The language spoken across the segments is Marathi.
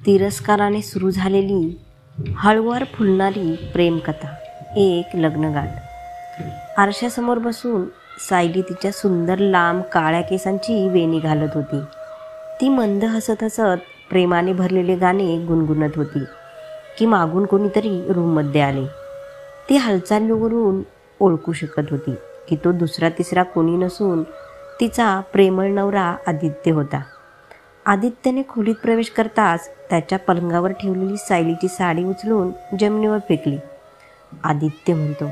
तिरस्काराने सुरू झालेली हळूवार फुलणारी प्रेमकथा. एक लग्नगाठ. आरशासमोर बसून सायली तिच्या सुंदर लांब काळ्या केसांची वेणी घालत होती. ती मंद हसत हसत प्रेमाने भरलेले गाणे गुणगुणत होती की मागून कोणीतरी रूममध्ये आले. ती हालचालीवरून ओळखू शकत होती की तो दुसरा तिसरा कोणी नसून तिचा प्रेमळ नवरा आदित्य होता. आदित्यने खोलीत प्रवेश करताच त्याच्या पलंगावर ठेवलेली सायलीची साडी उचलून जमिनीवर फेकली. आदित्य म्हणतो,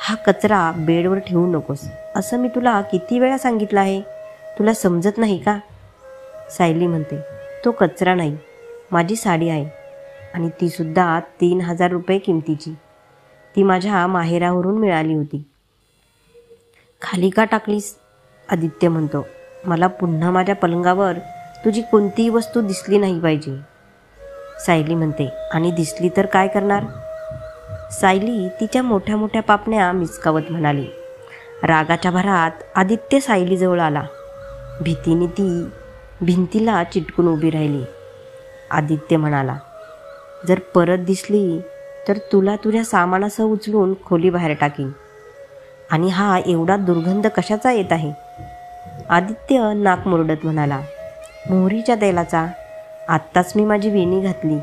हा कचरा बेडवर ठेवू नकोस, असं मी तुला किती वेळा सांगितलं आहे, तुला समजत नाही का? सायली म्हणते, तो कचरा नाही, माझी साडी आहे आणि तीसुद्धा 3000 रुपये किमतीची. ती माझ्या माहेरावरून मिळाली होती. खाली का टाकलीस? आदित्य म्हणतो, मला पुन्हा माझ्या पलंगावर तुझी कोणतीही वस्तू दिसली नाही पाहिजे. सायली म्हणते, आणि दिसली तर काय करणार? सायली तिच्या मोठ्या मोठ्या पापण्या मिचकावत म्हणाली. रागाच्या भरात आदित्य सायलीजवळ आला. भीतीने ती भिंतीला चिटकून उभी राहिली. आदित्य म्हणाला, जर परत दिसली तर तुला तुझ्या सामानासह उचलून खोली बाहेर टाकीन. आणि हा एवढा दुर्गंध कशाचा येत आहे? आदित्य नाक मुरडत म्हणाला, मोहरीच्या तेलाचा. आत्ताच मी माझी वेणी घातली.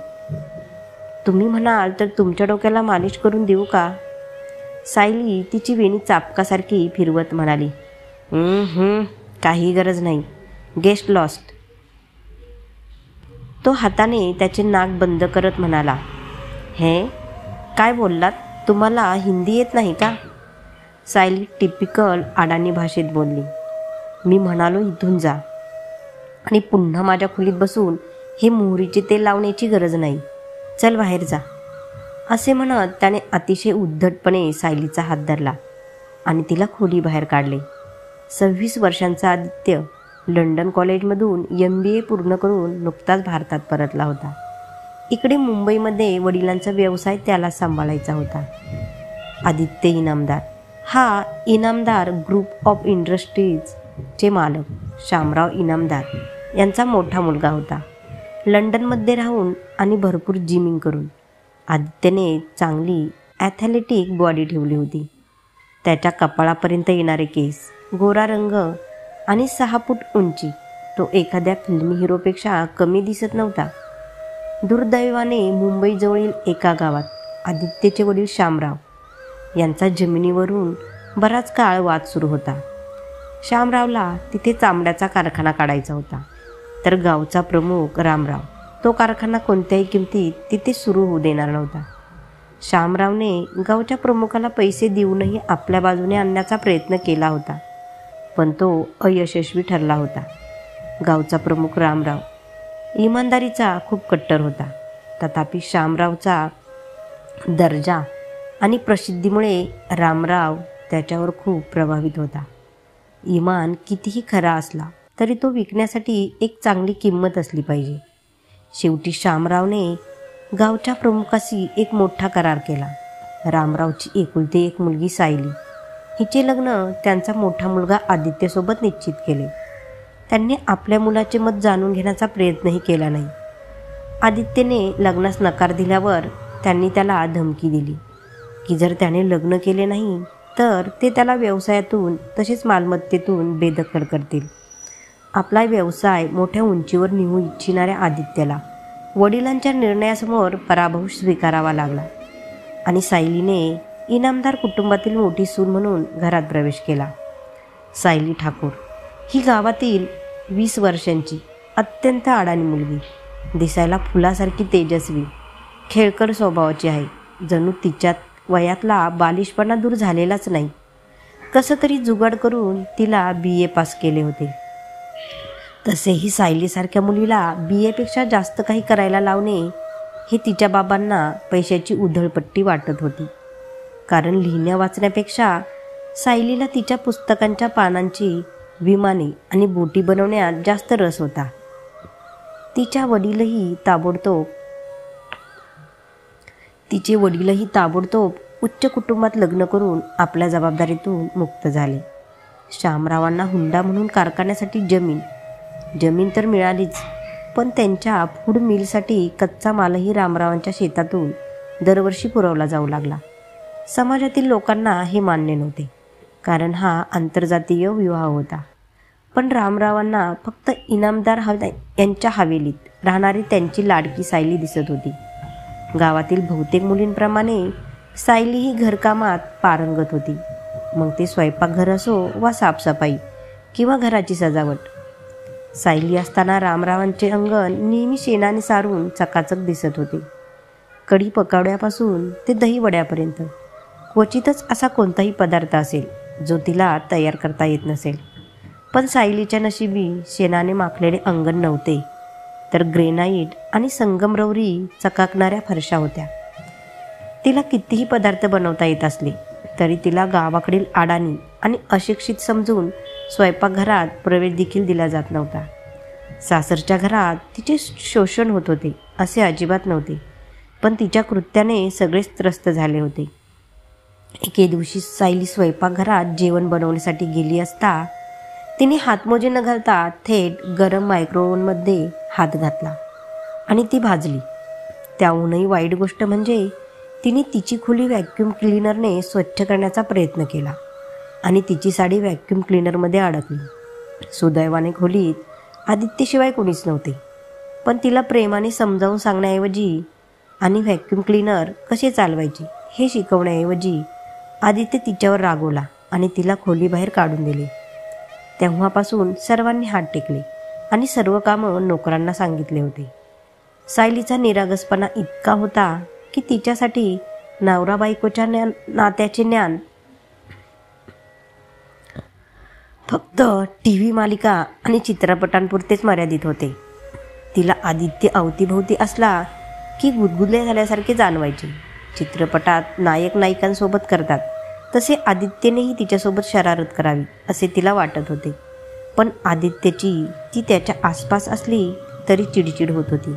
तुम्ही म्हणाल तर तुमच्या डोक्याला मालिश करून देऊ का? सायली तिची वेणी चापकासारखी फिरवत म्हणाली, काही गरज नाही, गेस्ट लॉस्ट. तो हाताने त्याचे नाक बंद करत म्हणाला, हे काय बोललात? तुम्हाला हिंदी येत नाही का? सायली टिपिकल अडाणी भाषेत बोलली, मी म्हणालो इथून जा आणि पुन्हा माझ्या खोलीत बसून हे मोहरीचे तेल लावण्याची गरज नाही, चल बाहेर जा. असे म्हणत त्याने अतिशय उद्धटपणे सायलीचा हात धरला आणि तिला खोली बाहेर काढले. 26 वर्षांचा आदित्य लंडन कॉलेजमधून MBA पूर्ण करून नुकताच भारतात परतला होता. इकडे मुंबईमध्ये वडिलांचा व्यवसाय त्याला सांभाळायचा होता. आदित्य इनामदार हा इनामदार ग्रुप ऑफ इंडस्ट्रीजचे मालक शामराव इनामदार यांचा मोठा मुलगा होता. लंडनमध्ये राहून आणि भरपूर जिमिंग करून आदित्यने चांगली ॲथलेटिक बॉडी ठेवली होती. त्याच्या कपाळापर्यंत येणारे केस, गोरा रंग आणि 6 फूट उंची, तो एखाद्या फिल्मी हिरोपेक्षा कमी दिसत नव्हता. दुर्दैवाने मुंबईजवळील एका गावात आदित्यचे वडील शामराव यांचा जमिनीवरून बराच काळ वाद सुरू होता. शामरावला तिथे चामड्याचा कारखाना काढायचा होता, तर गावचा प्रमुख रामराव तो कारखाना कोणत्याही किमतीत तिथे सुरू होऊ देणार नव्हता. शामरावने गावच्या प्रमुखाला पैसे देऊनही आपल्या बाजूने आणण्याचा प्रयत्न केला होता, पण तो अयशस्वी ठरला होता. गावचा प्रमुख रामराव इमानदारीचा खूप कट्टर होता. तथापि शामरावचा दर्जा आणि प्रसिद्धीमुळे रामराव त्याच्यावर खूप प्रभावित होता. इमान कितीही खरा असला तरी तो विकण्यासाठी एक चांगली किंमत असली पाहिजे. शेवटी शामरावने गावच्या प्रमुखाशी एक मोठा करार केला. रामरावची एकुलती एक मुलगी सायली हिचे लग्न त्यांचा मोठा मुलगा आदित्यसोबत निश्चित केले. त्यांनी आपल्या मुलाचे मत जाणून घेण्याचा प्रयत्नही केला नाही. आदित्यने लग्नास नकार दिल्यावर त्यांनी त्याला धमकी दिली की जर त्याने लग्न केले नाही तर ते त्याला व्यवसायातून तसेच मालमत्तेतून बेदखल करतील. आपला व्यवसाय मोठ्या उंचीवर नेऊ इच्छिणाऱ्या आदित्यला वडिलांच्या निर्णयासमोर पराभव स्वीकारावा लागला आणि सायलीने इनामदार कुटुंबातील मोठी सून म्हणून घरात प्रवेश केला. सायली ठाकूर ही गावातील 20 वर्षांची अत्यंत अडाणी मुलगी, दिसायला फुलासारखी तेजस्वी, खेळकर स्वभावाची आहे. जणू तिच्यात वयातला बालिशपणा दूर झालेलाच नाही. कसं तरी जुगाड करून तिला BA पास केले होते. तसेही सायलीसारख्या मुलीला BA पेक्षा जास्त काही करायला लावणे हे तिच्या बाबांना पैशाची उधळपट्टी वाटत होती. कारण लिहिण्या वाचण्यापेक्षा सायलीला तिच्या पुस्तकांच्या पानांची विमाने आणि बोटी बनवण्यात जास्त रस होता. तिचे वडीलही ताबडतोब उच्च कुटुंबात लग्न करून आपल्या जबाबदारीतून मुक्त झाले. शामरावांना हुंडा म्हणून कारखान्यासाठी जमीन तर मिळालीच, पण त्यांच्या फूड मिलसाठी कच्चा मालही रामरावांच्या शेतातून दरवर्षी पुरवला जाऊ लागला. समाजातील लोकांना हे मान्य नव्हते, कारण हा आंतरजातीय विवाह होता. पण रामरावांना फक्त इनामदार यांच्या हवेलीत राहणारी त्यांची लाडकी सायली दिसत होती. गावातील बहुतेक मुलींप्रमाणे सायली ही घरकामात पारंगत होती. मग ते स्वयंपाकघर असो वा साफसफाई किंवा घराची सजावट. सायली असताना रामरावांचे अंगण नेहमी शेणाने सारून चकाचक दिसत होते. कढी पकोड्यापासून ते दही वड्यापर्यंत क्वचितच असा कोणताही पदार्थ असेल जो तिला तयार करता येत नसेल. पण सायलीच्या नशिबी शेणाने माखलेले अंगण नव्हते, तर ग्रेनाईट आणि संगमरवरी चकाकणाऱ्या फरशा होत्या. तिला कितीही पदार्थ बनवता येत असले तरी तिला गावाकडील अडाणी आणि अशिक्षित समजून स्वयंपाकघरात प्रवेश देखील दिला जात नव्हता. सासरच्या घरात तिचे शोषण होत होते असे अजिबात नव्हते, पण तिच्या कृत्याने सगळेच त्रस्त झाले होते. एके दिवशी सायली स्वयंपाकघरात जेवण बनवण्यासाठी गेली असता तिने हातमोजे न घालता थेट गरम मायक्रोव्हनमध्ये हात घातला आणि ती भाजली. त्याहूनही वाईट गोष्ट म्हणजे तिने तिची खोली व्हॅक्यूम क्लीनरने स्वच्छ करण्याचा प्रयत्न केला आणि तिची साडी व्हॅक्यूम क्लीनरमध्ये अडकली. सुदैवाने खोलीत आदित्यशिवाय कोणीच नव्हते, पण तिला प्रेमाने समजावून सांगण्याऐवजी आणि व्हॅक्यूम क्लीनर कसे चालवायचे हे शिकवण्याऐवजी आदित्य तिच्यावर रागवला आणि तिला खोलीबाहेर काढून दिले. तेव्हापासून सर्वांनी हात टेकले आणि सर्व कामं नोकरांना सांगितले होते. सायलीचा निरागसपणा इतका होता की तिच्यासाठी नवरा बायकोच्या नात्याचे ज्ञान फक्त TV मालिका आणि चित्रपटांपुरतेच मर्यादित होते. तिला आदित्य अवतीभोवती असला की गुदगुदले झाल्यासारखे जाणवायचे. चित्रपटात नायक नायिकांसोबत करतात तसे आदित्यनेही तिच्यासोबत शरारत करावी असे तिला वाटत होते. पण आदित्यची ती त्याच्या आसपास असली तरी चिडचिड होत होती.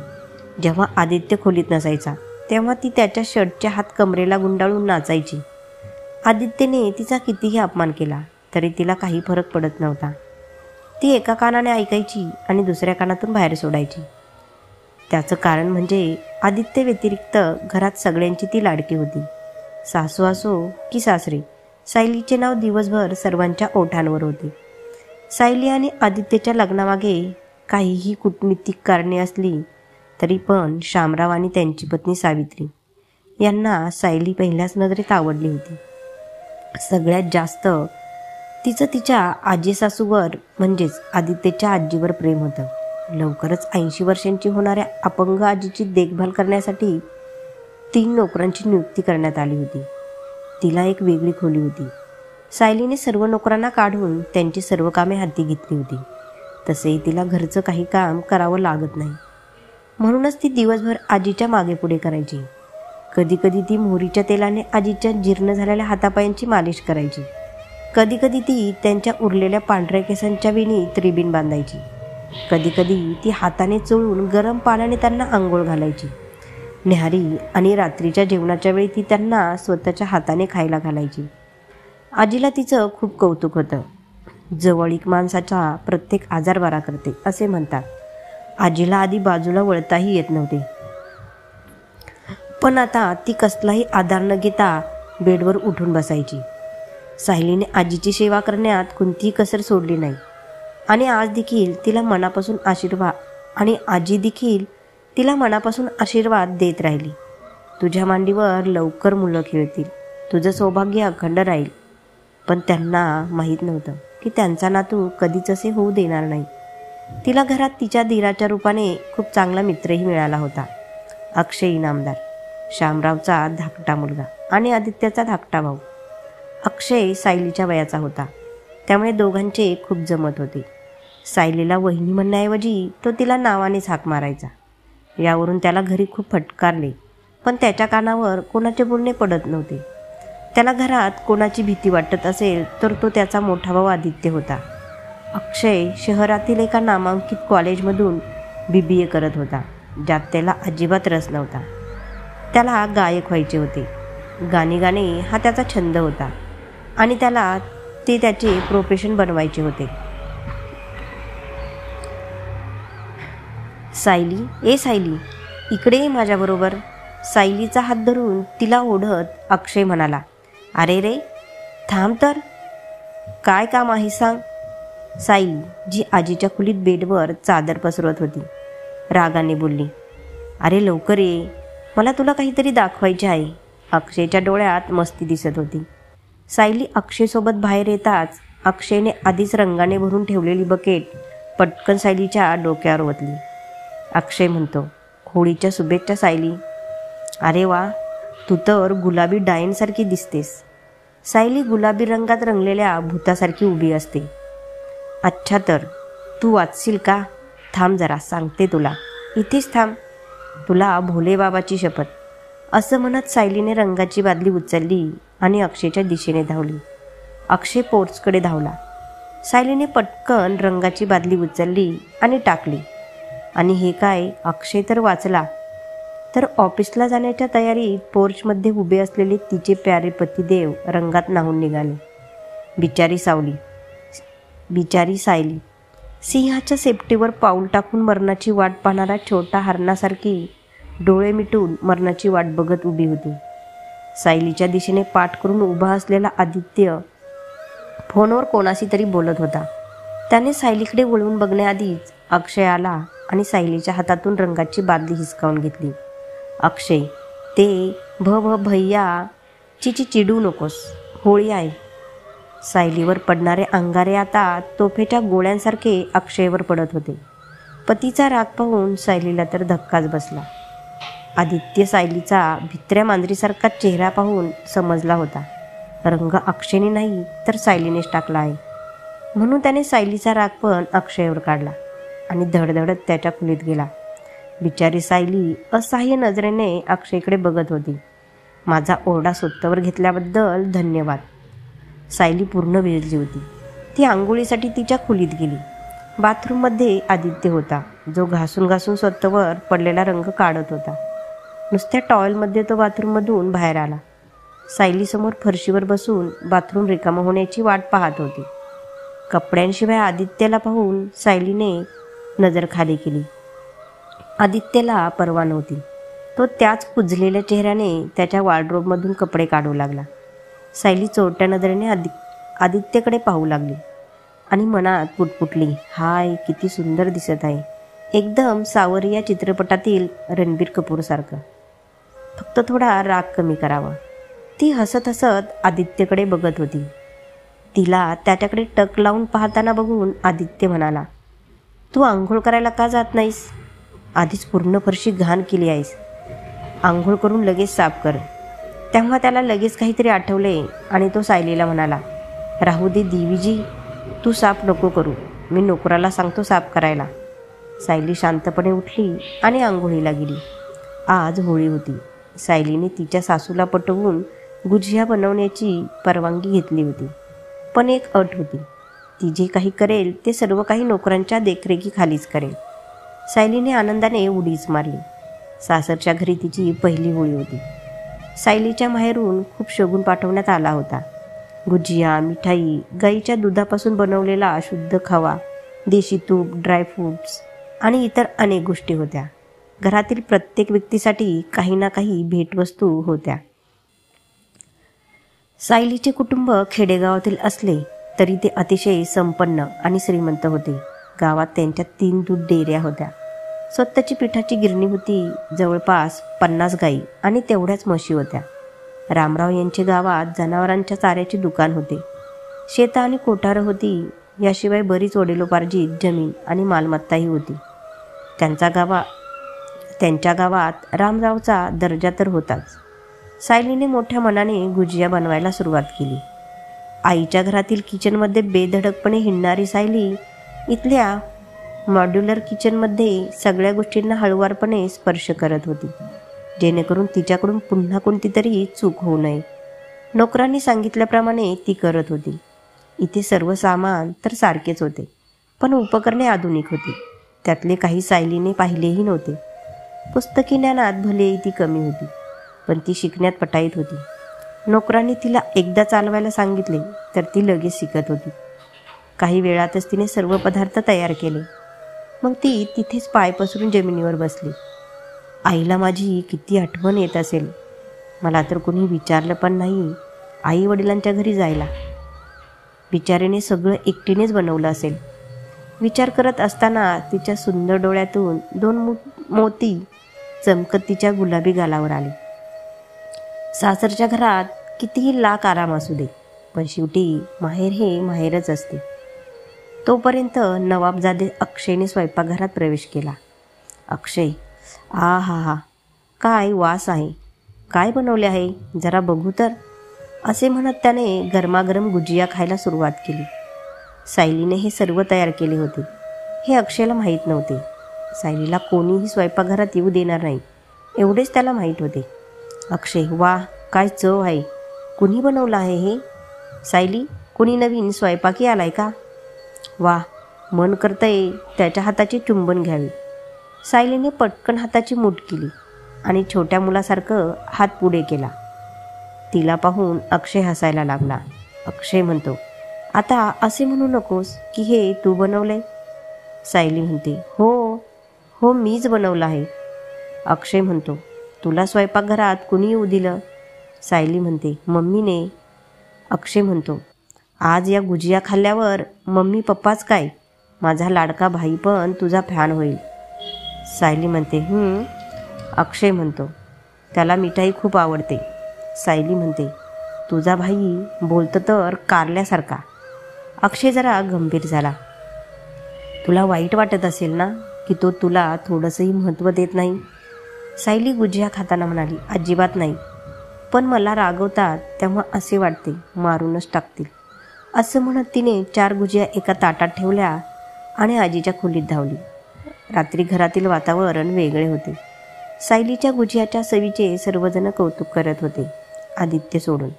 जेव्हा आदित्य खोलीत नसायचा तेव्हा ती त्याच्या शर्टच्या हात कमरेला गुंडाळून नाचायची. आदित्यने तिचा कितीही अपमान केला तरी तिला काही फरक पडत नव्हता. ती एका कानाने ऐकायची आणि दुसऱ्या कानातून बाहेर सोडायची. त्याचं कारण म्हणजे आदित्य व्यतिरिक्त घरात सगळ्यांची ती लाडकी होती. सासू असो की सासरे, सायलीचे नाव दिवसभर सर्वांच्या ओठांवर होते. सायली आणि आदित्यच्या लग्नामागे काहीही कूटनीतिक कारणे असली तरी पण शामराव आणि त्यांची पत्नी सावित्री यांना सायली पहिल्याच नजरेत आवडली होती. सगळ्यात जास्त तिचं तिच्या आजी सासूवर म्हणजेच आदित्यच्या आजीवर प्रेम होतं. लवकरच 80 वर्षांची होणाऱ्या अपंग आजीची देखभाल करण्यासाठी 3 नोकरांची नियुक्ती करण्यात आली होती. तिला एक वेगळी खोली होती. सायलीने सर्व नोकरांना काढून त्यांची सर्व कामे हाती घेतली होती. तसेही तिला घरचं काही काम करावं लागत नाही, म्हणूनच ती दिवसभर आजीच्या मागे पुढे करायची. कधीकधी ती मोहरीच्या तेलाने आजीच्या जीर्ण झालेल्या हातापायांची मालिश करायची. कधीकधी ती त्यांच्या उरलेल्या पांढऱ्या केसांच्या वेणीत रिबीन बांधायची. कधीकधी ती हाताने चोळून गरम पाण्याने त्यांना आंघोळ घालायची. न्याहारी आणि रात्रीच्या जेवणाच्या वेळी ती त्यांना स्वतःच्या हाताने खायला घालायची. आजीला तिचं खूप कौतुक होतं. जवळीक माणसाचा प्रत्येक आजार बरा करते असे म्हणतात. आजीला आधी बाजूला वळताही येत नव्हते, पण आता ती कसलाही आधार न घेता बेडवर उठून बसायची. सायलीने आजीची सेवा करण्यात कोणतीही कसर सोडली नाही आणि आज देखील तिला मनापासून आशीर्वाद देत राहिली. तुझ्या मांडीवर लवकर मुलं खेळतील, तुझं सौभाग्य अखंड राहील. पण त्यांना माहीत नव्हतं की त्यांचा नातू कधीच असे होऊ देणार नाही. तिला घरात तिच्या धीराच्या रूपाने खूप चांगला मित्रही मिळाला होता. अक्षय इनामदार, शामरावचा धाकटा मुलगा आणि आदित्याचा धाकटा भाऊ. अक्षय सायलीच्या वयाचा होता, त्यामुळे दोघांचे खूप जमत होते. सायलीला वहिनी म्हणण्याऐवजी तो तिला नावानेच हाक मारायचा. यावरून त्याला घरी खूप फटकारले, पण त्याच्या कानावर कोणाचे बोलणे पडत नव्हते. त्याला घरात कोणाची भीती वाटत असेल तर तो त्याचा मोठा भाऊ आदित्य होता. अक्षय शहरातील एका नामांकित कॉलेजमधून BBA करत होता, ज्यात त्याला अजिबात रस नव्हता. त्याला गायक व्हायचे होते. गाणी गाणे हा त्याचा छंद होता आणि त्याला ते त्याचे प्रोफेशन बनवायचे होते. सायली, सायली, इकडे ये माझ्याबरोबर. सायलीचा हात धरून तिला ओढत अक्षय म्हणाला. अरे रे, थांब तर. काय काम आहे सांग. सायली, जी आजीच्या खोलीत बेडवर चादर पसरवत होती, रागाने बोलली. अरे लवकर ये, मला तुला काहीतरी दाखवायचे आहे. अक्षयच्या डोळ्यात मस्ती दिसत होती. सायली अक्षयसोबत बाहेर येताच अक्षयने आधीच रंगाने भरून ठेवलेली बकेट पटकन सायलीच्या डोक्यावर ओतली. अक्षय म्हणतो, होळीच्या शुभेच्छा सायली. अरे वा, तू तर गुलाबी डायनसारखी दिसतेस. सायली गुलाबी रंगात रंगलेल्या भूतासारखी उभी असते. अच्छा, तर तू वाचशील का? थांब जरा, सांगते तुला. इथेच थांब, तुला भोले बाबाची शपथ. असं म्हणत सायलीने रंगाची बादली उचलली आणि अक्षयच्या दिशेने धावली. अक्षय पोर्चकडे धावला. सायलीने पटकन रंगाची बादली उचलली आणि टाकली. आणि हे काय, अक्षय तर वाचला. तर ऑफिसला जाण्याच्या तयारीत पोर्चमध्ये उभे असलेले तिचे प्यारे पतिदेव रंगात न्हाऊन निघाले. बिचारी सायली सिंहाच्या सेपटीवर पाऊल टाकून मरणाची वाट पाहणारा छोटा हरणासारखी डोळे मिटून मरणाची वाट बघत उभी होती. सायलीच्या दिशेने पाठ करून उभा असलेला आदित्य फोनवर कोणाशी तरी बोलत होता. त्याने सायलीकडे वळून बघण्याआधीच अक्षय आला आणि सायलीच्या हातातून रंगाची बादली हिसकावून घेतली. अक्षय, ते भैया, चिडू नकोस, होळी आहे. सायलीवर पडणारे अंगारे आता तोफेच्या गोळ्यांसारखे अक्षयवर पडत होते. पतीचा राग पाहून सायलीला तर धक्काच बसला. आदित्य सायलीचा भित्र्या मांजरीसारखा चेहरा पाहून समजला होता, रंग अक्षयने नाही तर सायलीनेच टाकला आहे. म्हणून त्याने सायलीचा राग पण अक्षयवर काढला आणि धडधडत त्याच्या खोलीत गेला. बिचारी सायली असहाय्य नजरेने अक्षयकडे बघत होती. माझा ओरडा स्वतःवर घेतल्याबद्दल धन्यवाद. सायली पूर्ण भिजली होती. ती आंघोळीसाठी तिच्या खोलीत गेली. बाथरूममध्ये आदित्य होता, जो घासून घासून स्वतःवर पडलेला रंग काढत होता. नुसत्या टॉवेलमध्ये तो बाथरूममधून बाहेर आला. सायलीसमोर फरशीवर बसून बाथरूम रिकामं होण्याची वाट पाहत होती. कपड्यांशिवाय आदित्यला पाहून सायलीने नजर खाली केली. आदित्यला परवा नव्हती. तो त्याच कुजलेल्या चेहऱ्याने त्याच्या वॉर्डरोबमधून कपडे काढू लागला. सायली चोरट्या नजरेने आदित्यकडे पाहू लागली आणि मनात पुटपुटली, हाय, किती सुंदर दिसत आहे. एकदम सावरिया चित्रपटातील रणबीर कपूरसारखं. फक्त थोडा राग कमी करावा. ती हसत हसत आदित्यकडे बघत होती. तिला त्याच्याकडे टक लावून पाहताना बघून आदित्य म्हणाला, तू आंघोळ करायला का जात नाहीस? आधीच पूर्ण फरशी घाण केली आहेस. आंघोळ करून लगेच साफ कर. तेव्हा त्याला लगेच काहीतरी आठवले आणि तो सायलीला म्हणाला, राहू दे देवीजी, तू साफ नको करू, मी नोकराला सांगतो साफ करायला. सायली शांतपणे उठली आणि आंघोळीला गेली. आज होळी होती. सायलीने तिच्या सासूला पटवून गुजिया बनवण्याची परवानगी घेतली होती. पण एक अट होती, ती जे काही करेल ते सर्व काही नोकरांच्या देखरेखीखालीच करेल. सायलीने आनंदाने उडीच मारली. सासरच्या घरी तिची पहिली होळी होती. सायलीच्या माहेरून खूप शगुन पाठवण्यात आला होता. गुजिया, मिठाई, गाईच्या दुधापासून बनवलेला शुद्ध खवा, देशी तूप, ड्रायफ्रूट्स आणि इतर अनेक गोष्टी होत्या. घरातील प्रत्येक व्यक्तीसाठी काही ना काही भेटवस्तू होत्या. सायलीचे कुटुंब खेडेगावातील असले तरी ते अतिशय संपन्न आणि श्रीमंत होते. गावात त्यांच्या 3 दूध डेअऱ्या होत्या. स्वतःची पिठाची गिरणी होती. जवळपास 50 गाई आणि तेवढ्याच म्हशी होत्या. रामराव यांच्या गावात जनावरांच्या चाऱ्याचे दुकान होते. शेतं आणि कोठारं होती. याशिवाय बरीच वडिलोपार्जित जमीन आणि मालमत्ताही होती. त्यांच्या गावात रामरावचा दर्जा तर होताच. सायलीने मोठ्या मनाने गुजिया बनवायला सुरुवात केली. आईच्या घरातील किचनमध्ये बेधडकपणे हिंडणारी सायली इथल्या मॉड्युलर किचनमध्ये सगळ्या गोष्टींना हळुवारपणे स्पर्श करत होती, जेणेकरून तिच्याकडून पुन्हा कोणती तरी चूक होऊ नये. नोकरांनी सांगितल्याप्रमाणे ती करत होती. इथे सर्व सामान तर सारखेच होते, पण उपकरणे आधुनिक होती. त्यातले काही सायलीने पाहिलेही नव्हते. पुस्तकी ज्ञानात भलेही ती कमी होती, पण ती शिकण्यात पटाईत होती. नोकरांनी तिला एकदा चालवायला सांगितले तर ती लगेच शिकत होती. काही वेळातच तिने सर्व पदार्थ तयार केले. मग ती तिथेच पाय पसरून जमिनीवर बसली. आईला माझी किती आठवण येत असेल. मला तर कोणी विचारलं पण नाही आई वडिलांच्या घरी जायला. बिचारीने सगळं एकटीनेच बनवलं असेल. विचार करत असताना तिच्या सुंदर डोळ्यातून 2 मोती चमकत तिच्या गुलाबी गालावर आले. सासरच्या घरात कितीही लाख आराम असू दे, पण शेवटी माहेर हे माहेरच असते. तोपर्यंत नवाबजादे अक्षयने स्वयंपाकघरात प्रवेश केला. अक्षय, आ हा हा, काय वास आहे, काय बनवले आहे, जरा बघू तर, असे म्हणत त्याने गरमागरम गुजिया खायला सुरुवात केली. सायलीने हे सर्व तयार केले होते हे अक्षयला माहीत नव्हते. सायलीला कोणीही स्वयंपाकघरात येऊ देणार नाही एवढेच त्याला माहीत होते. अक्षय, वा, काय चव आहे, कुणी बनवलं आहे हे? सायली, कुणी नवीन स्वयंपाकी आलाय का? वा, मन करतंय त्याच्या हाताची चुंबन घ्यावी. सायलीने पटकन हाताची मूठ केली आणि छोट्या मुलासारखं हात पुढे केला. तिला पाहून अक्षय हसायला लागला. अक्षय म्हणतो, आता असे म्हणू नकोस की हे तू बनवलंय. सायली म्हणते, हो हो, मीच बनवलं आहे. अक्षय म्हणतो, तुला स्वयंपाकघरात कुणी येऊ दिलं? सायली म्हणते, मम्मीने. अक्षय म्हणतो, आज या गुजिया खाल्ल्यावर मम्मी पप्पाच काय, माझा लाडका भाई पण तुझा फॅन होईल. सायली म्हणते, अक्षय म्हणतो, त्याला मिठाई खूप आवडते. सायली म्हणते, तुझा भाई बोलतं तर कारल्यासारखा. अक्षय जरा गंभीर झाला. तुला वाईट वाटत असेल ना की तो तुला थोडंसंही महत्त्व देत नाही? सायली गुजिया खाताना म्हणाली, अजिबात नाही, पण मला रागवतात तेव्हा असे वाटते मारूनच टाकतील. असं म्हणत तिने 4 गुजिया एका ताटात ठेवल्या आणि आजीच्या खोलीत धावली. रात्री घरातील वातावरण वेगळे होते. सायलीच्या गुजियाच्या चवीचे सर्वजण कौतुक करत होते, आदित्य सोडून.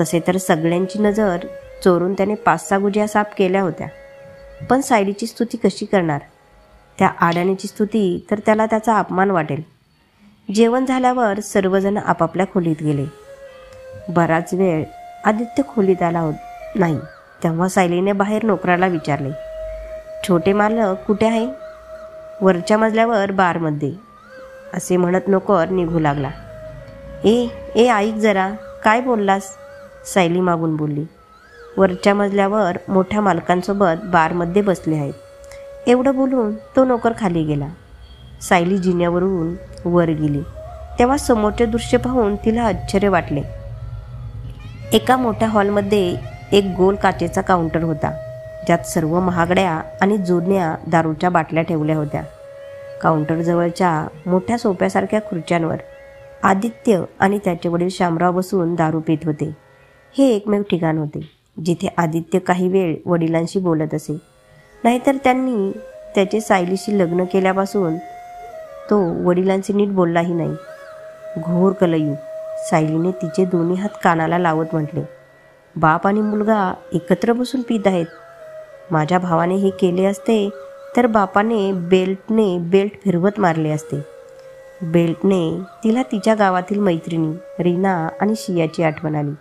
तसे तर सगळ्यांची नजर चोरून त्याने 5-6 गुजिया साफ केल्या होत्या. पण सायलीची स्तुती कशी करणार? त्या आडाण्याची स्तुती तर त्याला त्याचा अपमान वाटेल. जेवण झाल्यावर सर्वजण आपापल्या खोलीत गेले. बराच वेळ आदित्य खोलीत आला नाही. तेव्हा सायलीने बाहेर नोकराला विचारले, छोटे मालक कुठे आहे? वरच्या मजल्यावर बारमध्ये, असे म्हणत नोकर निघू लागला. ए ऐक जरा, काय बोललास? सायली मागून बोलली. वरच्या मजल्यावर मोठ्या मालकांसोबत बारमध्ये बसले आहेत. एवढं बोलून तो नोकर खाली गेला. सायली जिन्यावरून वर गेली तेव्हा समोरचे दृश्य पाहून तिला आश्चर्य वाटले. एका मोठ्या हॉलमध्ये एक गोल काचेचा काउंटर होता, ज्यात सर्व महागड्या आणि जुन्या दारूच्या बाटल्या ठेवल्या होत्या. काउंटरजवळच्या मोठ्या सोप्यासारख्या खुर्च्यांवर आदित्य आणि त्याचे वडील शामराव बसून दारू पित होते. हे एकमेव ठिकाण होते जिथे आदित्य काही वेळ वडिलांशी बोलत असे. नाहीतर त्यांनी त्याचे सायलीशी लग्न केल्यापासून तो वडिलांशी नीट बोललाही नाही. घोर कलयुग. सायलीने तिचे दोन्ही हात कानाला लावत म्हटले, बाप आणि मुलगा एकत्र बसून पित आहेत. माझ्या भावाने हे केले असते तर बापाने बेल्ट फिरवत मारले असते. बेल्टने तिला तिच्या गावातील मैत्रिणी रीना आणि शियाची आठवण आली.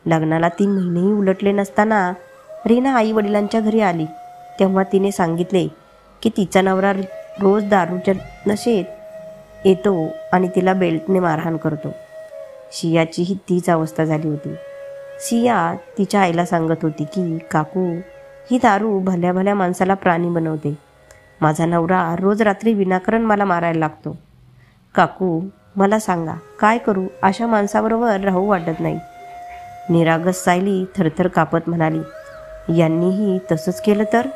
लग्नाला 3 महिनेही उलटले नसताना रीना आई वडिलांच्या घरी आली तेव्हा तिने सांगितले की तिचा नवरा रोज दारूच्या नशेत येतो आणि तिला बेल्टने मारहाण करतो. शियाचीही तीच अवस्था झाली होती. शिया तिच्या आईला सांगत होती की काकू, ही दारू भल्या भल्या माणसाला प्राणी बनवते. माझा नवरा रोज रात्री विनाकारण मला मारायला लागतो. काकू, मला सांगा काय करू, अशा माणसाबरोबर राहू वाटत नाही. निरागस सायली थरथर कापत म्हणाली, यांनीही तसंच केलं तर?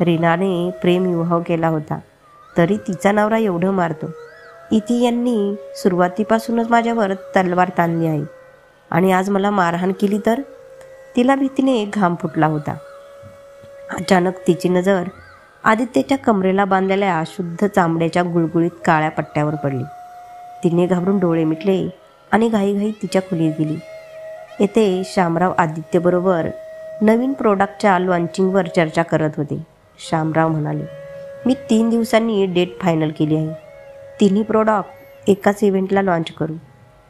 रीनाने प्रेमविवाह केला होता तरी तिचा नवरा एवढं मारतो. इथे यांनी सुरुवातीपासूनच माझ्यावर तलवार ताणली आहे आणि आज मला मारहाण केली तर? तिला भीतीने घाम फुटला होता. अचानक तिची नजर आदित्यच्या कमरेला बांधलेल्या शुद्ध चामड्याच्या गुळगुळीत काळ्या पट्ट्यावर पडली. तिने घाबरून डोळे मिटले आणि घाईघाई तिच्या खोलीत गेली. येथे शामराव आदित्यबरोबर नवीन प्रोडक्टच्या लॉन्चिंगवर चर्चा करत होते. शामराव म्हणाले, मी 3 दिवसांनी डेट फायनल केली आहे. 3ही प्रोडक्ट एकाच इव्हेंटला लॉन्च करू.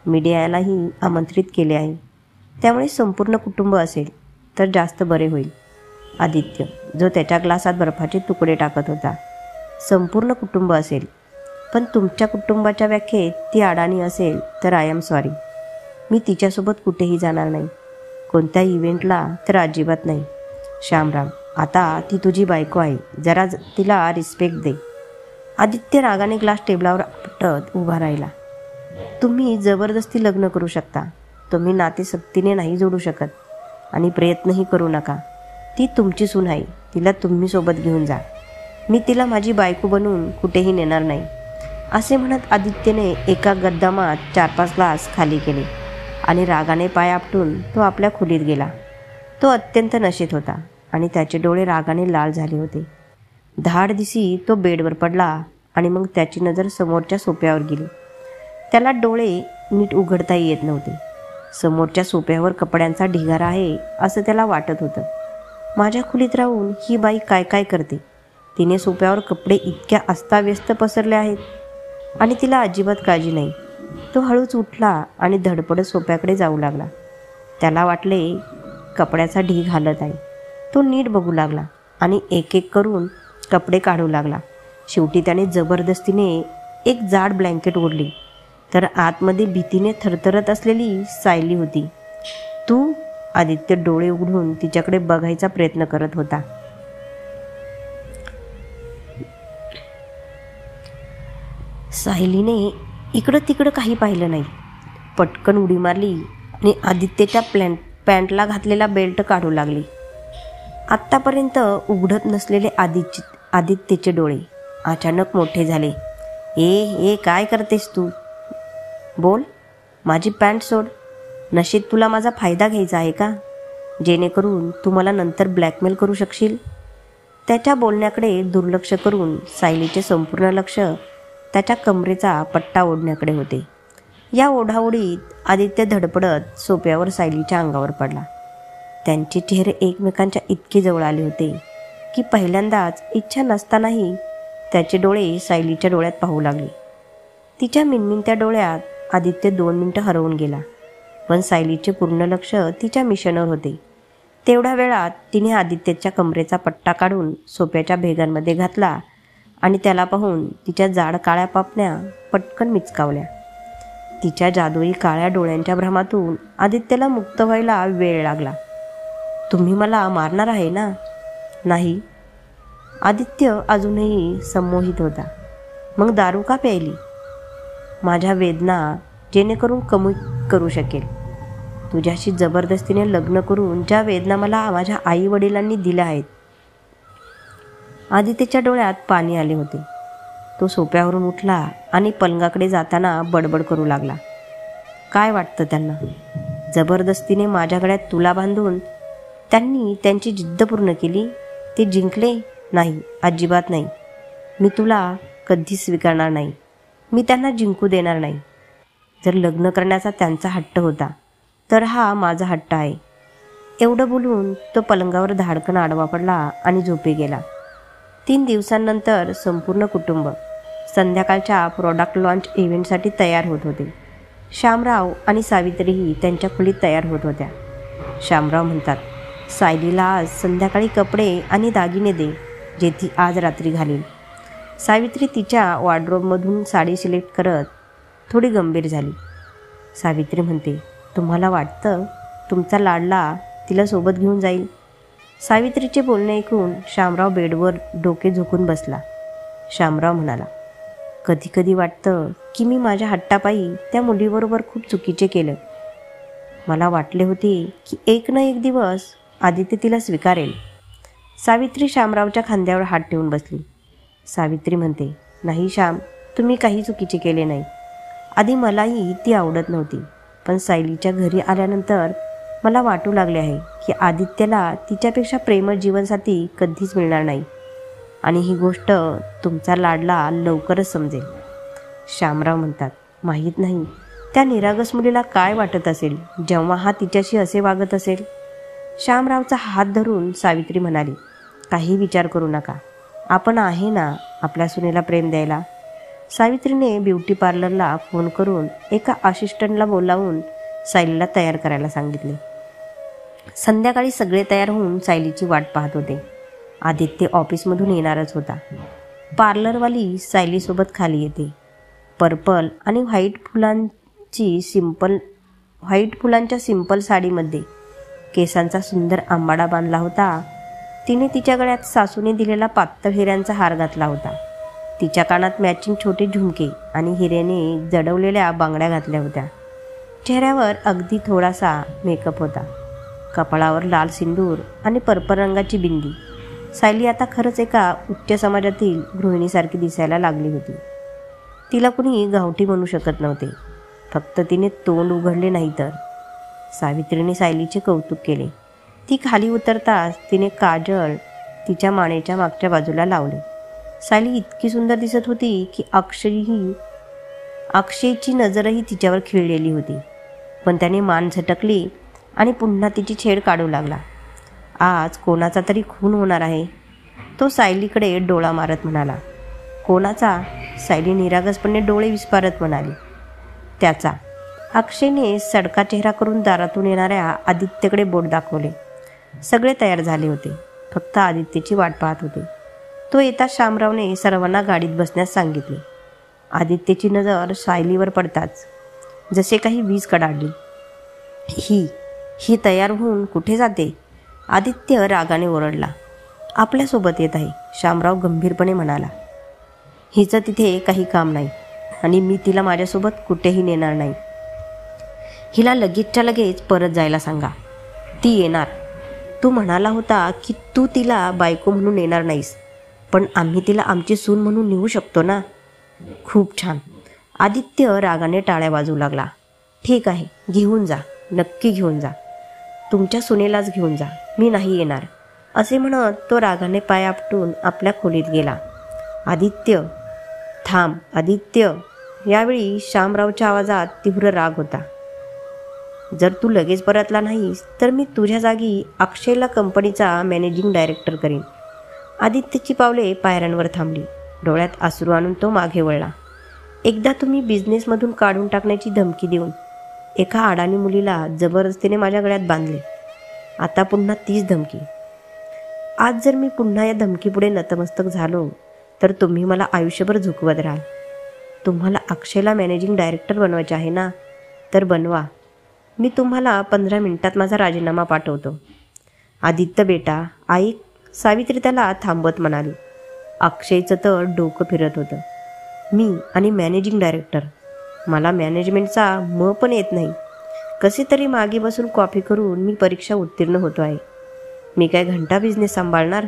मीडियालाही आमंत्रित केले आहे. त्यामुळे संपूर्ण कुटुंब असेल तर जास्त बरे होईल. आदित्य, जो त्याच्या ग्लासात बर्फाचे तुकडे टाकत होता. संपूर्ण कुटुंब असेल, पण तुमच्या कुटुंबाच्या व्याख्येत ती अडाणी असेल तर आय एम सॉरी. मी तिच्यासोबत कुठेही जाणार नाही, कोणत्या इव्हेंटला तर अजिबात नाही. श्यामराव, आता ती तुझी बायको आहे, जरा तिला रिस्पेक्ट दे. आदित्य रागाने ग्लास टेबलावर आपटत उभा राहिला. तुम्ही जबरदस्ती लग्न करू शकता, तुम्ही नाते सक्तीने नाही जोडू शकत आणि प्रयत्नही करू नका. ती तुमची सून आहे, तिला तुम्ही सोबत घेऊन जा. मी तिला माझी बायको बनवून कुठेही नेणार नाही. असे म्हणत आदित्यने एका गद्दामात 4-5 ग्लास खाली केले आणि रागाने पाय आपटून तो आपल्या खोलीत गेला. तो अत्यंत नशेत होता आणि त्याचे डोळे रागाने लाल झाले होते. धाडदिशी तो बेडवर पडला आणि मग त्याची नजर समोरच्या सोफ्यावर गेली. त्याला डोळे नीट उघडताही येत नव्हते. समोरच्या सोफ्यावर कपड्यांचा ढिगारा आहे असं त्याला वाटत होतं. माझ्या खोलीत राहून ही बाई काय काय करते? तिने सोफ्यावर कपडे इतक्या अस्ताव्यस्त पसरले आहेत आणि तिला अजिबात काळजी नाही. तो हळूच उठला आणि धडपडत सोफ्याकडे जाऊ लागला. त्याला वाटले कपड्याचा ढीग हालत आहे. तो नीट बघू लागला आणि एक एक करून कपडे काढू लागला. शेवटी त्याने जबरदस्तीने एक जाड ब्लँकेट ओढली तर आतमध्ये भीतीने थरथरत असलेली सायली होती. तू? आदित्य डोळे उघडून तिच्याकडे बघायचा प्रयत्न करत होता. सायलीने इकडं तिकडं काही पाहिलं नाही. पटकन उडी मारली आणि आदित्यच्या पॅन्टला घातलेला बेल्ट काढू लागली. आत्तापर्यंत उघडत नसलेले आदित्यचे डोळे अचानक मोठे झाले. ए काय करतेस तू? बोल. माझी पॅन्ट सोड. नशेत तुला माझा फायदा घ्यायचा आहे का, जेणेकरून तू मला नंतर ब्लॅकमेल करू शकशील? त्याच्या बोलण्याकडे दुर्लक्ष करून सायलीचे संपूर्ण लक्ष त्याच्या कमरेचा पट्टा ओढण्याकडे होते. या ओढाओढीत आदित्य धडपडत सोफ्यावर सायलीच्या अंगावर पडला. त्यांचे चेहरे एकमेकांच्या इतके जवळ आले होते की पहिल्यांदाच इच्छा नसतानाही त्याचे डोळे सायलीच्या डोळ्यात पाहू लागले. तिच्या मिणमिणत्या डोळ्यात आदित्य 2 मिनिटं हरवून गेला, पण सायलीचे पूर्ण लक्ष तिच्या मिशनवर होते. तेवढ्या वेळात तिने आदित्यच्या कमरेचा पट्टा काढून सोफ्याच्या भेगांमध्ये घातला आणि त्याला पाहून तिच्या जाड काळ्या पापण्या पटकन मिचकावल्या. तिच्या जादुई काळ्या डोळ्यांच्या भ्रमातून आदित्यला मुक्त व्हायला वेळ लागला. तुम्ही मला मारणार आहे ना? नाही. आदित्य अजूनही संमोहित होता. मग दारू का प्यायली? माझ्या वेदना जेणेकरून कमी करू शकेल. तुझ्याशी जबरदस्तीने लग्न करून ज्या वेदना मला माझ्या आई वडिलांनी दिल्या आहेत. आदित्यच्या डोळ्यात पाणी आले होते. तो सोफ्यावरून उठला आणि पलंगाकडे जाताना बडबड करू लागला. काय वाटतं त्यांना? जबरदस्तीने माझ्या गळ्यात तुला बांधून त्यांनी त्यांची जिद्द पूर्ण केली. ते जिंकले? नाही, अजिबात नाही. मी तुला कधीच स्वीकारणार नाही. मी त्यांना जिंकू देणार नाही. जर लग्न करण्याचा त्यांचा हट्ट होता तर हा माझा हट्ट आहे. एवढं बोलून तो पलंगावर धाडकन आडवा पडला आणि झोपी गेला. 3 दिवसांनंतर संपूर्ण कुटुंब संध्याकाळच्या प्रॉडक्ट लॉन्च इव्हेंटसाठी तयार होत होते. श्यामराव आणि सावित्रीही त्यांच्या खोलीत तयार होत होत्या. श्यामराव म्हणतात, सायलीला आज संध्याकाळी कपडे आणि दागिने दे जे ती आज रात्री घालील. सावित्री तिच्या वॉर्डरोबमधून साडी सिलेक्ट करत थोडी गंभीर झाली. सावित्री म्हणते, तुम्हाला वाटतं तुमचा लाडला तिला सोबत घेऊन जाईल? सावित्रीचे बोलणे ऐकून श्यामराव बेडवर डोके झोकून बसला. श्यामराव म्हणाला, कधी कधी वाटतं की मी माझ्या हट्टापायी त्या मुलीबरोबर खूप चुकीचे केलं. मला वाटले होते की एक ना एक दिवस आदित्य तिला स्वीकारेल. सावित्री श्यामरावच्या खांद्यावर हात ठेवून बसली. सावित्री म्हणते, नाही श्याम, तुम्ही काही चुकीचे केले नाही. आधी मलाही ती आवडत नव्हती, पण सायलीच्या घरी आल्यानंतर मला वाटू लागले आहे की आदित्यला तिच्यापेक्षा प्रेमळ जीवनसाथी कधीच मिळणार नाही आणि ही गोष्ट तुमचा लाडला लवकरच समजेल. श्यामराव म्हणतात, माहीत नाही त्या निरागस मुलीला काय वाटत असेल जेव्हा हा तिच्याशी असे वागत असेल. श्यामरावचा हात धरून सावित्री म्हणाली, काही विचार करू नका. आपण आहे ना आपल्या सुनेला प्रेम द्यायला. सावित्रीने ब्युटी पार्लरला फोन करून एका असिस्टंटला बोलावून सायलीला तयार करायला सांगितले. संध्याकाळी सगळे तयार होऊन सायलीची वाट पाहत होते. आदित्य ऑफिसमधून येणारच होता. पार्लरवाली सायलीसोबत खाली येते. पर्पल आणि व्हाईट फुलांच्या सिंपल साडीमध्ये केसांचा सुंदर आंबाडा बांधला होता. तिने तिच्या गळ्यात सासूने दिलेला पातळ हिऱ्यांचा हार घातला होता. तिच्या कानात मॅचिंग छोटे झुमके आणि हिऱ्याने जडवलेल्या बांगड्या घातल्या होत्या. चेहऱ्यावर अगदी थोडासा मेकअप होता. कपाळावर लाल सिंदूर आणि पर्पल रंगाची बिंदी. सायली आता खरंच एका उच्च समाजातील गृहिणीसारखी दिसायला लागली होती. तिला कुणी गावठी म्हणू शकत नव्हते. फक्त तिने तोंड उघडले नाही तर. सावित्रीने सायलीचे कौतुक केले. ती खाली उतरताच तिने काजळ तिच्या मानेच्या मागच्या बाजूला लावले. सायली इतकी सुंदर दिसत होती की अक्षयची नजरही तिच्यावर खिळलेली होती. पण त्याने मान झटकली आणि पुन्हा तिची छेड काढू लागला. आज कोणाचा तरी खून होणार आहे, तो सायलीकडे डोळा मारत म्हणाला. कोणाचा? सायली निरागसपणे डोळे विस्पारत म्हणाली. त्याचा. अक्षयने सडका चेहरा करून दारातून येणाऱ्या आदित्यकडे बोट दाखवले. सगळे तयार झाले होते. फक्त आदित्यची वाट पाहत होते. तो येता शामरावने सर्वांना गाडीत बसण्यास सांगितले. आदित्यची नजर सायलीवर पडताच जसे काही वीज कडाडली. ही तयार होऊन कुठे जाते? आदित्य रागाने ओरडला. आपल्यासोबत येत आहे, शामराव गंभीरपणे म्हणाला. हिचं तिथे काही काम नाही आणि मी तिला माझ्यासोबत कुठेही नेणार नाही. हिला लगेचच्या लगेच परत जायला सांगा. ती येणार. तू म्हणाला होता की तू तिला बायको म्हणून नेणार नाहीस, पण आम्ही तिला आमची सून म्हणून नेऊ शकतो ना. खूप छान. आदित्य रागाने टाळ्या वाजवू लागला. ठीक आहे, घेऊन जा, नक्की घेऊन जा. तुमच्या सुनेलाच घेऊन जा, मी नाही येणार, असे म्हणत तो रागाने पाय आपटून आपल्या खोलीत गेला. आदित्य थांब. आदित्य. यावेळी शामरावच्या आवाजात तीव्र राग होता. जर तू लगेच परतला नाहीस तर मी तुझ्या जागी अक्षयला कंपनीचा मॅनेजिंग डायरेक्टर करीन. आदित्यची पावले पायऱ्यांवर थांबली. डोळ्यात अश्रू आणून तो मागे वळला. एकदा तुम्ही बिझनेसमधून काढून टाकण्याची धमकी देऊन एका अडाणी मुलीला जबरदस्तीने माझ्या गळ्यात बांधले. आता पुन्हा तीच धमकी. आज जर मी पुन्हा या धमकीपुढे नतमस्तक झालो तर तुम्ही मला आयुष्यभर झुकवत राहाल. तुम्हाला अक्षयला मॅनेजिंग डायरेक्टर बनवायचे आहे ना, तर बनवा. मी तुम्हाला 15 मिनिटात माझा राजीनामा पाठवतो. आदित्य बेटा ऐक, सावित्री त्याला थांबवत म्हणाली. अक्षयचं तर डोकं फिरत होतं. मी आणि मॅनेजिंग डायरेक्टर? मला मॅनेजमेंटचा म पण येत नाही. कसे तरी मागे बसून कॉफी करून मी परीक्षा उत्तीर्ण होतो आहे. मी काय घंटा बिझनेस सांभाळणार?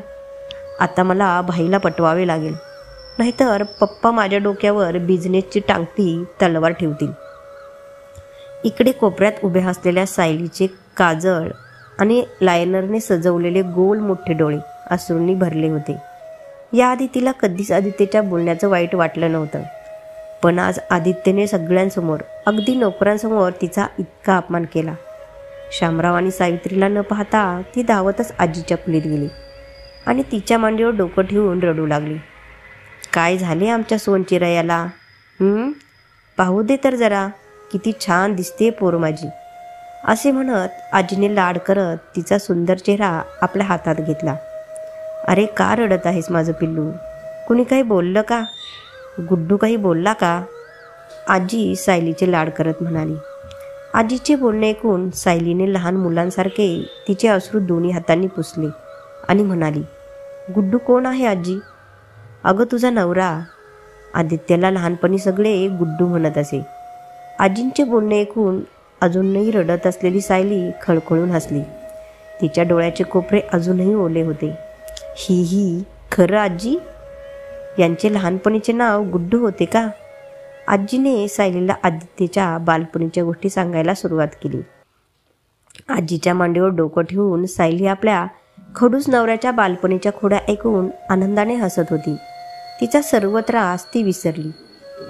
आता मला भाईला पटवावे लागेल, नाहीतर पप्पा माझ्या डोक्यावर बिझनेसची टांगती तलवार ठेवतील. इकडे कोपऱ्यात उभे असलेल्या सायलीचे काजळ आणि लायनरने सजवलेले गोल मोठे डोळे अश्रूंनी भरले होते. याआधी तिला कधीच आदित्यच्या बोलण्याचं वाईट वाटलं नव्हतं, पण आज आदित्यने सगळ्यांसमोर, अगदी नोकरांसमोर तिचा इतका अपमान केला. शामराव आणि सावित्रीला न पाहता ती धावतच आजीच्या खोलीत गेली आणि तिच्या मांडीवर डोकं ठेवून रडू लागली. काय झाले आमच्या सोनचिरयाला? पाहू दे तर जरा, किती छान दिसते पोर माझी, असे म्हणत आजीने लाड करत तिचा सुंदर चेहरा आपल्या हातात घेतला. अरे का रडत आहेस माझं पिल्लू? कुणी काही बोललं का? गुड्डू काही बोलला का? आजी सायलीचे लाड करत म्हणाली. आजीचे बोलणे ऐकून सायलीने लहान मुलांसारखे तिचे अश्रू दोन्ही हातांनी पुसले आणि म्हणाली, गुड्डू कोण आहे आजी? अगं तुझा नवरा. आदित्यला लहानपणी सगळे गुड्डू म्हणत असे. आजींचे बोलणे ऐकून अजूनही रडत असलेली सायली खळखळून हसली. तिच्या डोळ्याचे कोपरे अजूनही ओले होते. ही खरं आजी? यांचे लहानपणीचे नाव गुड्डू होते का? आजीने सायलीला आदित्यच्या बालपणीच्या गोष्टी सांगायला सुरुवात केली. आजीच्या मांडीवर डोकं ठेवून सायली आपल्या खडूस नवऱ्याच्या बालपणीच्या खोड्या ऐकून आनंदाने हसत होती. तिचा सर्व त्रास ती विसरली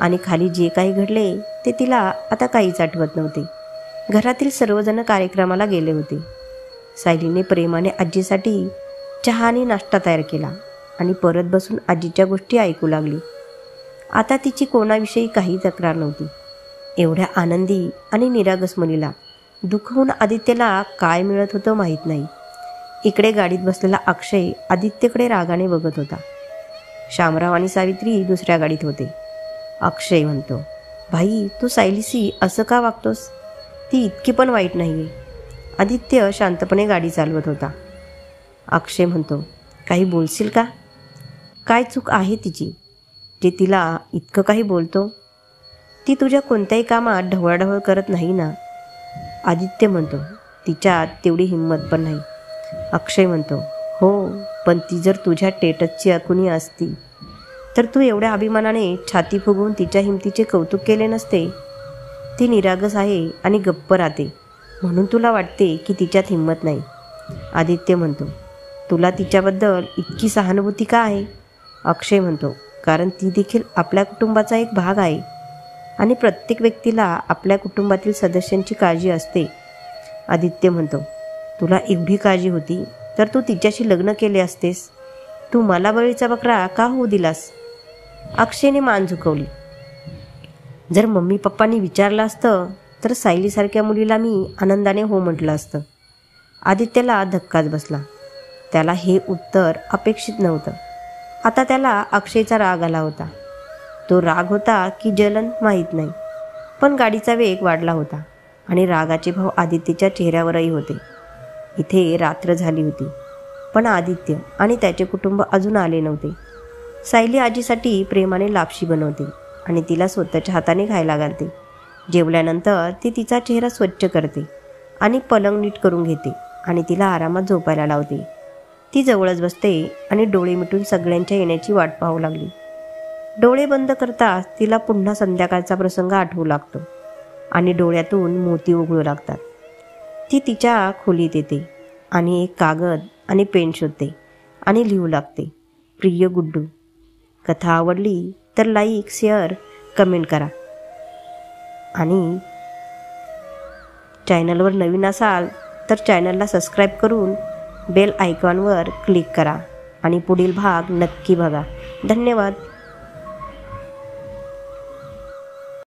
आणि खाली जे काही घडले ते तिला आता काहीच आठवत नव्हते. घरातील सर्वजण कार्यक्रमाला गेले होते. सायलीने प्रेमाने आजीसाठी चहा आणि नाश्ता तयार केला आणि परत बसून आजीच्या गोष्टी ऐकू लागली. आता तिची कोणाविषयी काही तक्रार नव्हती. एवढ्या आनंदी आणि निरागस मुलीला दुखवून आदित्यला काय मिळत होतं माहीत नाही. इकडे गाडीत बसलेला अक्षय आदित्यकडे रागाने बघत होता. शामराव आणि सावित्री दुसऱ्या गाडीत होते. अक्षय म्हणतो, भाई तू सायलीशी असं का वागतोस? ती इतकी पण वाईट नाही आहे. आदित्य शांतपणे गाडी चालवत होता. अक्षय म्हणतो, काही बोलशील का? काय चूक आहे तिची जे तिला इतकं काही बोलतो? ती तुझ्या कोणत्याही कामात ढवळाढवळ करत नाही ना? आदित्य म्हणतो, तिच्यात तेवढी हिंमत पण नाही. अक्षय म्हणतो, हो, पण ती जर तुझ्या टेटसची अकुणी असती तर तू एवढ्या अभिमानाने छाती फुगवून तिच्या हिमतीचे कौतुक केले नसते. ती निरागस आहे आणि गप्प राहते म्हणून तुला वाटते की तिच्यात हिंमत नाही. आदित्य म्हणतो, तुला तिच्याबद्दल इतकी सहानुभूती का आहे? अक्षय म्हणतो, कारण ती देखील आपल्या कुटुंबाचा एक भाग आहे आणि प्रत्येक व्यक्तीला आपल्या कुटुंबातील सदस्यांची काळजी असते. आदित्य म्हणतो, तुला एवढी काळजी होती तर तू तिच्याशी लग्न केले असतेस. तू मला बळीचा बकरा का होऊ दिलास? अक्षयने मान झुकवली. जर मम्मी पप्पांनी विचारलं असतं तर सायलीसारख्या मुलीला मी आनंदाने हो म्हटलं असतं. आदित्यला धक्काच बसला. त्याला हे उत्तर अपेक्षित नव्हतं. आता त्याला अक्षयचा राग आला होता. तो राग होता की जलन माहीत नाही, पण गाडीचा वेग वाढला होता आणि रागाचे भाव आदित्यच्या चेहऱ्यावरही होते. इथे रात्र झाली होती पण आदित्य आणि त्याचे कुटुंब अजून आले नव्हते. सायली आजीसाठी प्रेमाने लापशी बनवते आणि तिला स्वतःच्या हाताने खायला घालते. जेवल्यानंतर ती तिचा चेहरा स्वच्छ करते आणि पलंग नीट करून घेते आणि तिला आरामात झोपायला लावते. ती जवळच बसते आणि डोळे मिटून सगळ्यांच्या येण्याची वाट पाहू लागली. डोळे बंद करताच तिला पुन्हा संध्याकाळचा प्रसंग आठवू लागतो आणि डोळ्यातून मोती उघडू लागतात. ती तिच्या खोलीत येते आणि एक कागद आणि पेन शोधते आणि लिहू लागते, प्रिय गुड्डू, कथा आवडली तर लाईक, शेअर, कमेंट करा आणि चॅनलवर नवीन असाल तर चॅनलला सबस्क्राईब करून बेल आयकॉनवर क्लिक करा आणि पुढील भाग नक्की बघा. धन्यवाद.